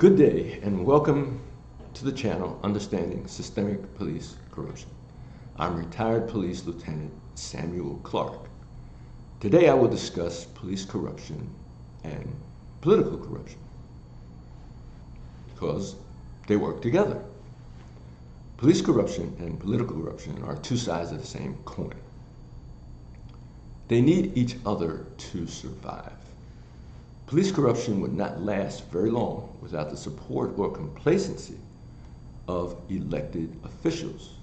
Good day and welcome to the channel Understanding Systemic Police Corruption. I'm retired Police Lieutenant Samuel Clark. Today I will discuss police corruption and political corruption because they work together. Police corruption and political corruption are two sides of the same coin. They need each other to survive. Police corruption would not last very long without the support or complacency of elected officials.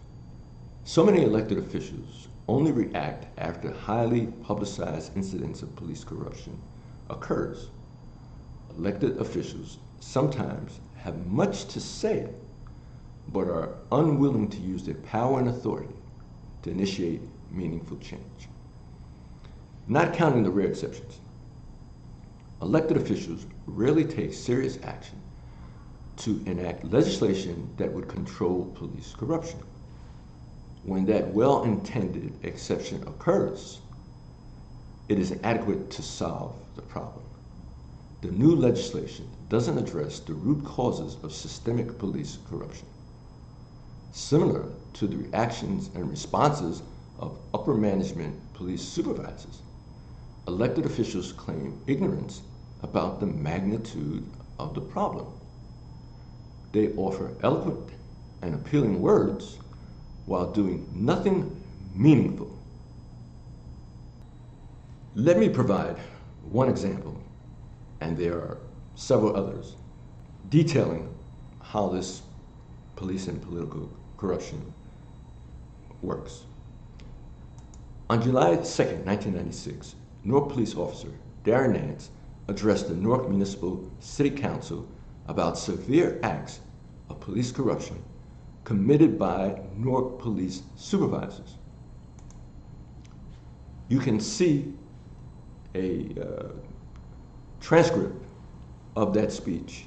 So many elected officials only react after highly publicized incidents of police corruption occurs. Elected officials sometimes have much to say, but are unwilling to use their power and authority to initiate meaningful change. Not counting the rare exceptions, elected officials rarely take serious action to enact legislation that would control police corruption. When that well-intended exception occurs, it is inadequate to solve the problem. The new legislation doesn't address the root causes of systemic police corruption. Similar to the reactions and responses of upper management police supervisors, elected officials claim ignorance about the magnitude of the problem. They offer eloquent and appealing words while doing nothing meaningful. Let me provide one example, and there are several others, detailing how this police and political corruption works. On July 2nd, 1996, Newark police officer Darren Nance addressed the Newark Municipal City Council about severe acts of police corruption committed by Newark Police Supervisors. You can see a transcript of that speech.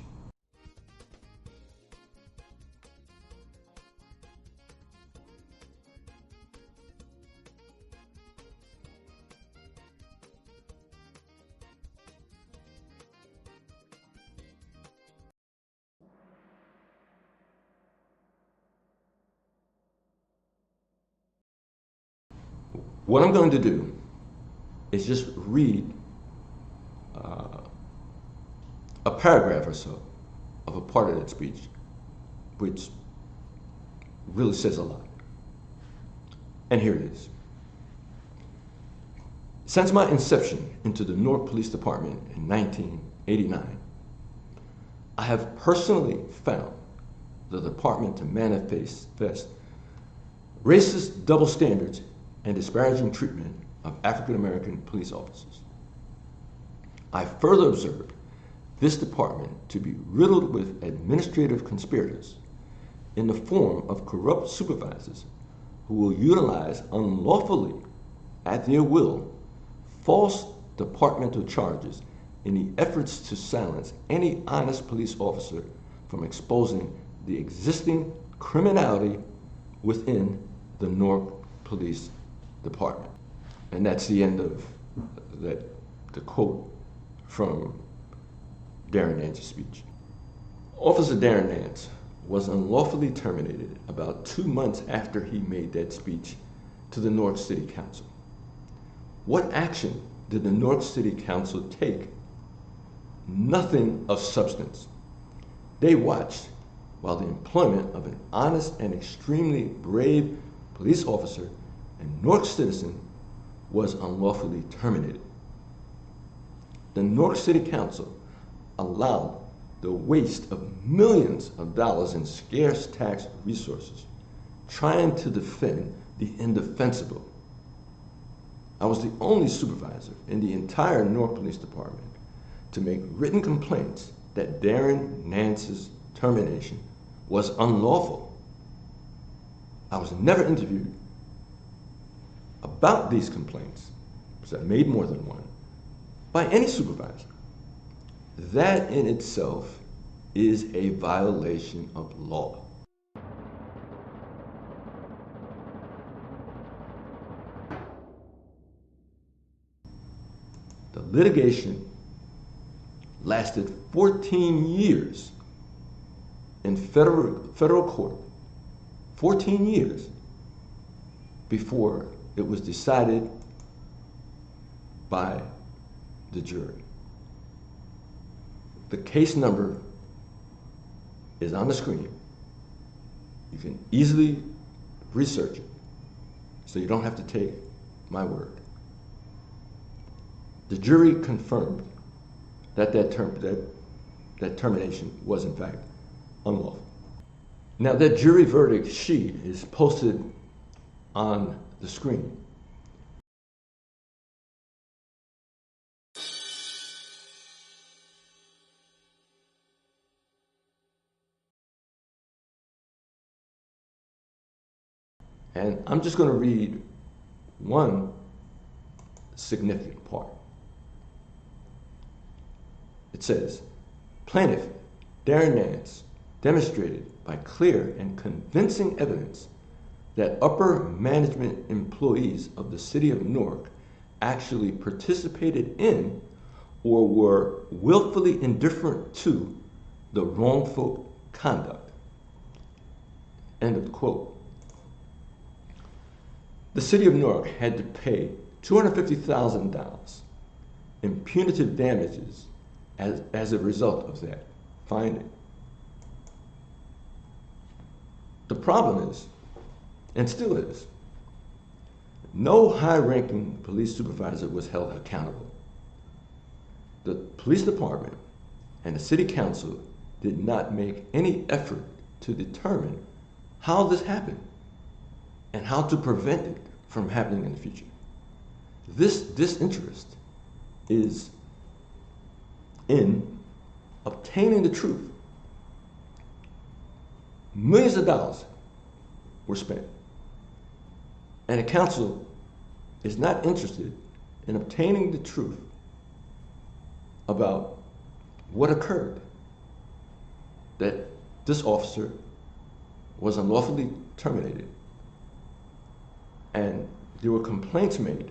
What I'm going to do is just read a paragraph or so of a part of that speech, which really says a lot. And here it is. Since my inception into the Newark Police Department in 1989, I have personally found the department to manifest racist double standards and disparaging treatment of African American police officers. I further observed this department to be riddled with administrative conspirators in the form of corrupt supervisors who will utilize unlawfully, at their will, false departmental charges in the efforts to silence any honest police officer from exposing the existing criminality within the Newark Police Department. And that's the end of the quote from Darren Nance's speech. Officer Darren Nance was unlawfully terminated about 2 months after he made that speech to the Newark City Council. What action did the Newark City Council take? Nothing of substance. They watched while the employment of an honest and extremely brave police officer and Newark citizen was unlawfully terminated. The Newark City Council allowed the waste of millions of dollars in scarce tax resources trying to defend the indefensible. I was the only supervisor in the entire Newark Police Department to make written complaints that Darren Nance's termination was unlawful. I was never interviewed about these complaints, because I made more than one, by any supervisor. That in itself is a violation of law. The litigation lasted 14 years in federal court 14 years before it was decided by the jury. The case number is on the screen. You can easily research it, so you don't have to take my word. The jury confirmed that that termination was in fact unlawful. Now that jury verdict sheet is posted on the screen. And I'm just going to read one significant part. It says, plaintiff Darren Nance demonstrated by clear and convincing evidence that upper management employees of the city of Newark actually participated in or were willfully indifferent to the wrongful conduct. End of quote. The city of Newark had to pay $250,000 in punitive damages as a result of that finding. The problem is, and still is, no high-ranking police supervisor was held accountable. The police department and the city council did not make any effort to determine how this happened and how to prevent it from happening in the future. This disinterest is in obtaining the truth. Millions of dollars were spent, and the council is not interested in obtaining the truth about what occurred, that this officer was unlawfully terminated. And there were complaints made,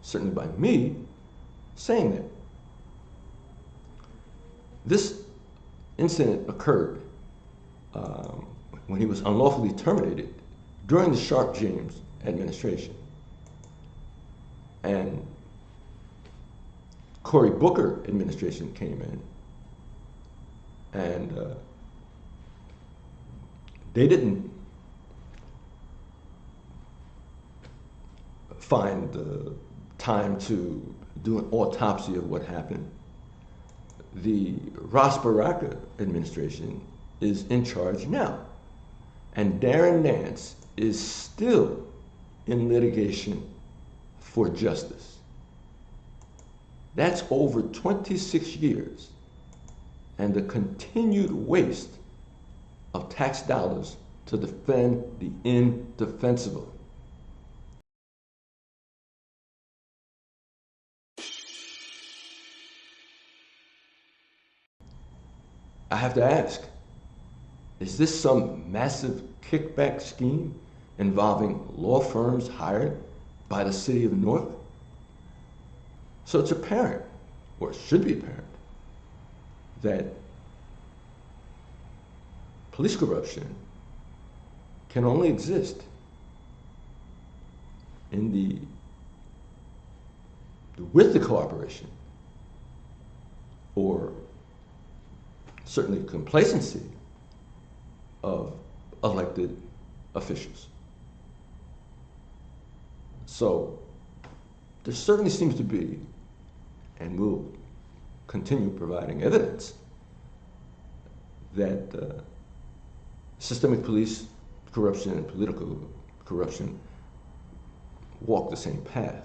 certainly by me, saying that. This incident occurred when he was unlawfully terminated during the Sharp James administration. And Cory Booker administration came in, and they didn't find the time to do an autopsy of what happened. The Ross Baraka administration is in charge now, and Darren Nance is still in litigation for justice. That's over 26 years, and the continued waste of tax dollars to defend the indefensible. I have to ask, is this some massive kickback scheme involving law firms hired by the city of Newark? So it's apparent, or it should be apparent, that police corruption can only exist with the cooperation, or certainly complacency, of elected officials. So there certainly seems to be, and will continue providing evidence, that systemic police corruption and political corruption walk the same path.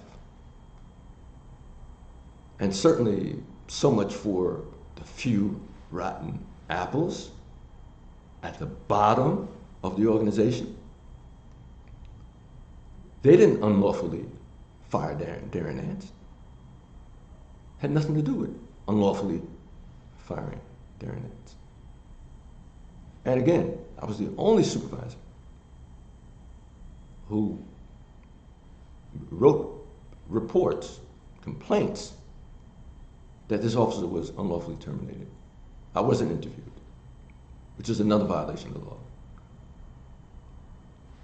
And certainly so much for the few rotten apples at the bottom of the organization. They didn't unlawfully fire Darren Nance. Had nothing to do with unlawfully firing Darren Nance. And again, I was the only supervisor who wrote reports, complaints, that this officer was unlawfully terminated. I wasn't interviewed. which is another violation of the law.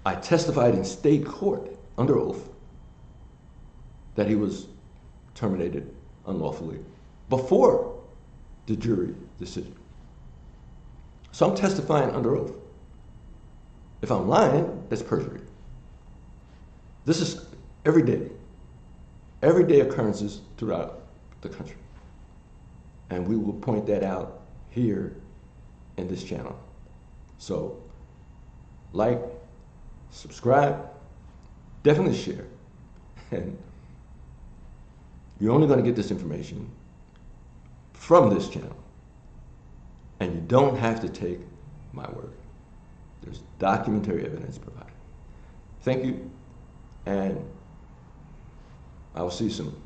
I testified in state court under oath that he was terminated unlawfully before the jury decision. So I'm testifying under oath. If I'm lying, that's perjury. This is everyday occurrences throughout the country. And we will point that out here in this channel. So, like, subscribe, definitely share. And you're only going to get this information from this channel. And you don't have to take my word. There's documentary evidence provided. Thank you, and I will see you soon.